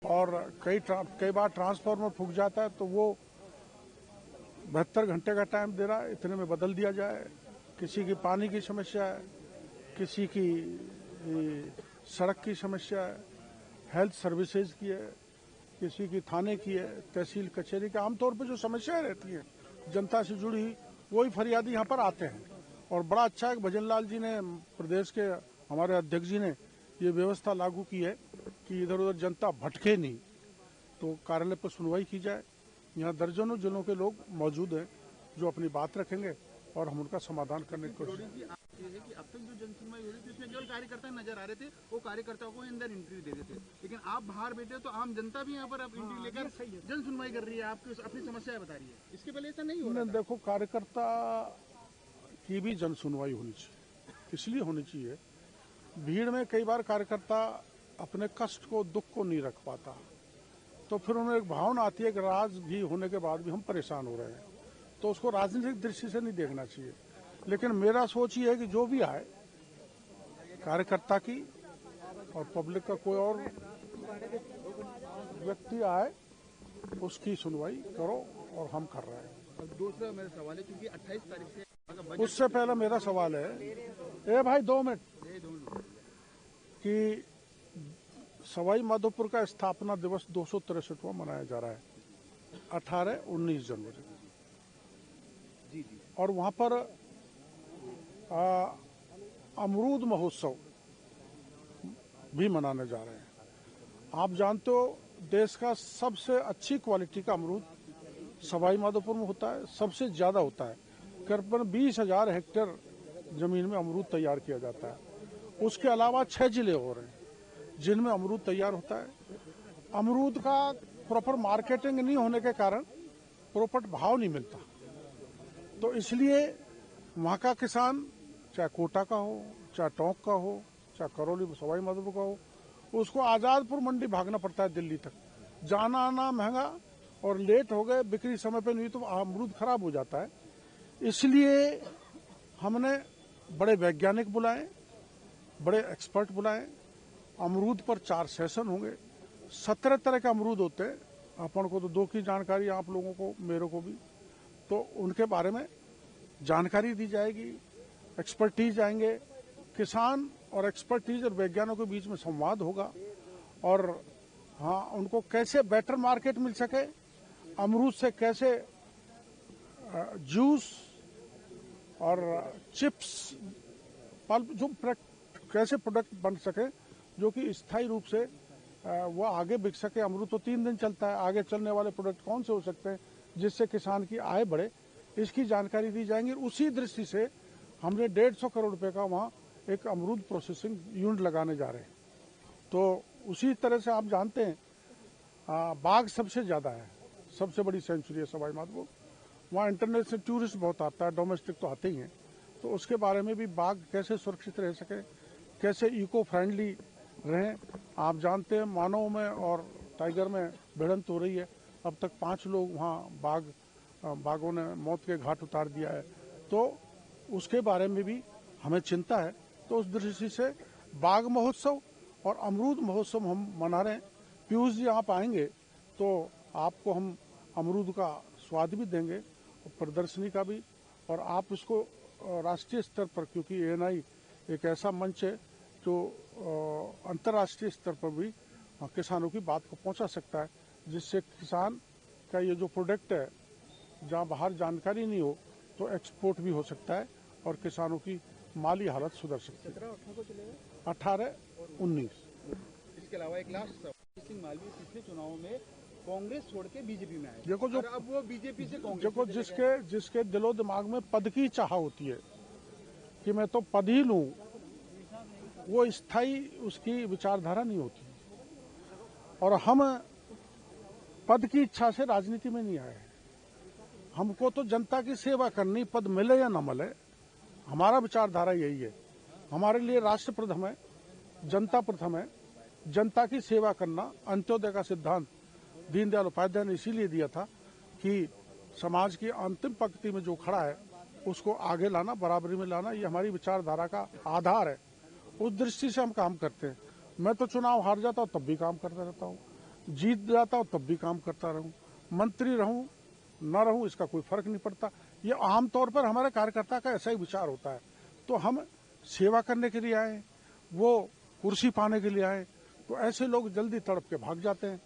और कई बार ट्रांसफार्मर फूक जाता है तो वो 72 घंटे का टाइम दे रहा है, इतने में बदल दिया जाए। किसी की पानी की समस्या है, किसी की सड़क की समस्या है, हेल्थ सर्विसेज की है, किसी की थाने की है, तहसील कचहरी की। आमतौर पर जो समस्याएं रहती हैं जनता से जुड़ी, वही फरियादी यहाँ पर आते हैं। और बड़ा अच्छा है कि भजन लाल जी ने, प्रदेश के हमारे अध्यक्ष जी ने ये व्यवस्था लागू की है कि इधर उधर जनता भटके नहीं, तो कार्यालय पर सुनवाई की जाए। यहाँ दर्जनों जिलों के लोग मौजूद हैं जो अपनी बात रखेंगे और हम उनका समाधान करने की कोशिश करेंगे। कि अब तक जो जनसुनवाई हो रही थी उसमें केवल कार्यकर्ता नजर आ रहे थे, वो कार्यकर्ताओं को अंदर इंटरव्यू दे रहे थे, लेकिन आप बाहर बैठे तो आम जनता भी यहाँ पर अब इंटरव्यू लेकर जन सुनवाई कर रही है, आपकी अपनी समस्या बता रही है। इसके पहले ऐसा नहीं हो रहा था। देखो, कार्यकर्ता की भी जन सुनवाई होनी चाहिए, इसलिए होनी चाहिए, भीड़ में कई बार कार्यकर्ता अपने कष्ट को, दुख को नहीं रख पाता, तो फिर उन्हें एक भावना आती है कि राज भी होने के बाद भी हम परेशान हो रहे हैं, तो उसको राजनीतिक दृष्टि से नहीं देखना चाहिए। लेकिन मेरा सोच ये है कि जो भी आए, कार्यकर्ता की और पब्लिक का कोई और व्यक्ति आए, उसकी सुनवाई करो, और हम कर रहे हैं। दूसरा मेरा सवाल है, क्योंकि 28 तारीख से उससे पहले मेरा सवाल है, ए भाई 2 मिनट, कि सवाई माधोपुर का स्थापना दिवस 263वां मनाया जा रहा है 18-19 जनवरी, और वहां पर अमरूद महोत्सव भी मनाने जा रहे हैं। आप जानते हो, देश का सबसे अच्छी क्वालिटी का अमरूद सवाई माधोपुर में होता है, सबसे ज्यादा होता है। करीबन 20,000 हेक्टेयर जमीन में अमरूद तैयार किया जाता है। उसके अलावा 6 जिले और हैं जिनमें अमरूद तैयार होता है। अमरूद का प्रॉपर मार्केटिंग नहीं होने के कारण प्रॉपर भाव नहीं मिलता, तो इसलिए वहाँ का किसान, चाहे कोटा का हो, चाहे टोंक का हो, चाहे करौली सवाई माधोपुर का हो, उसको आजादपुर मंडी भागना पड़ता है दिल्ली तक। जाना आना महंगा, और लेट हो गए, बिक्री समय पे नहीं तो अमरूद खराब हो जाता है। इसलिए हमने बड़े वैज्ञानिक बुलाए, बड़े एक्सपर्ट बुलाए। अमरूद पर 4 सेशन होंगे। 17 तरह के अमरूद होते हैं, अपन को तो 2 की जानकारी, आप लोगों को, मेरे को भी, तो उनके बारे में जानकारी दी जाएगी। एक्सपर्टीज आएंगे, किसान और एक्सपर्टीज और वैज्ञानिकों के बीच में संवाद होगा, और हाँ, उनको कैसे बेटर मार्केट मिल सके, अमरूद से कैसे जूस और चिप्स, पल्प, जो कैसे प्रोडक्ट बन सके जो कि स्थायी रूप से वो आगे बिक सके। अमरूद तो 3 दिन चलता है, आगे चलने वाले प्रोडक्ट कौन से हो सकते हैं जिससे किसान की आय बढ़े, इसकी जानकारी दी जाएंगी। उसी दृष्टि से हमने 150 करोड़ रुपए का वहाँ एक अमरूद प्रोसेसिंग यूनिट लगाने जा रहे हैं। तो उसी तरह से आप जानते हैं, बाघ सबसे ज्यादा है, सबसे बड़ी सेंचुरी है सवाई माधोपुर। वहाँ इंटरनेशनल टूरिस्ट बहुत आता है, डोमेस्टिक तो आते ही हैं, तो उसके बारे में भी बाघ कैसे सुरक्षित रह सके, कैसे इको फ्रेंडली रहें। आप जानते हैं, मानव में और टाइगर में भिड़ंत हो रही है। अब तक 5 लोग वहाँ बाघों ने मौत के घाट उतार दिया है, तो उसके बारे में भी हमें चिंता है। तो उस दृष्टि से बाघ महोत्सव और अमरूद महोत्सव हम मना रहे हैं। पीयूष जी आप आएंगे तो आपको हम अमरूद का स्वाद भी देंगे, और प्रदर्शनी का भी, और आप इसको राष्ट्रीय स्तर पर, क्योंकि ANI एक ऐसा मंच है जो अंतर्राष्ट्रीय स्तर पर भी किसानों की बात को पहुंचा सकता है, जिससे किसान का ये जो प्रोडक्ट है, जहां बाहर जानकारी नहीं हो तो एक्सपोर्ट भी हो सकता है, और किसानों की माली हालत सुधर सकती है। 18-19। इसके अलावा एक लास्ट सवाल, सिंह मालवीय पिछले चुनाव में कांग्रेस छोड़ के बीजेपी में आए, देखो, जो अब वो बीजेपी से कांग्रेस, देखो, जिसके दिलो दिमाग में पद की चाह होती है कि मैं तो पद ही लूं, वो स्थायी उसकी विचारधारा नहीं होती। और हम पद की इच्छा से राजनीति में नहीं आए। हमको तो जनता की सेवा करनी, पद मिले या न मिले, हमारा विचारधारा यही है। हमारे लिए राष्ट्र प्रथम है, जनता प्रथम है, जनता की सेवा करना। अंत्योदय का सिद्धांत दीनदयाल उपाध्याय ने इसीलिए दिया था कि समाज की अंतिम पंक्ति में जो खड़ा है उसको आगे लाना, बराबरी में लाना, ये हमारी विचारधारा का आधार है। उस दृष्टि से हम काम करते हैं। मैं तो चुनाव हार जाता हूँ तब भी काम करता रहता हूँ, जीत जाता हूँ तब भी काम करता रहूं, मंत्री रहूं न रहूं इसका कोई फर्क नहीं पड़ता। ये आमतौर पर हमारे कार्यकर्ता का ऐसा ही विचार होता है। तो हम सेवा करने के लिए आए, वो कुर्सी पाने के लिए आए, तो ऐसे लोग जल्दी तड़प के भाग जाते हैं।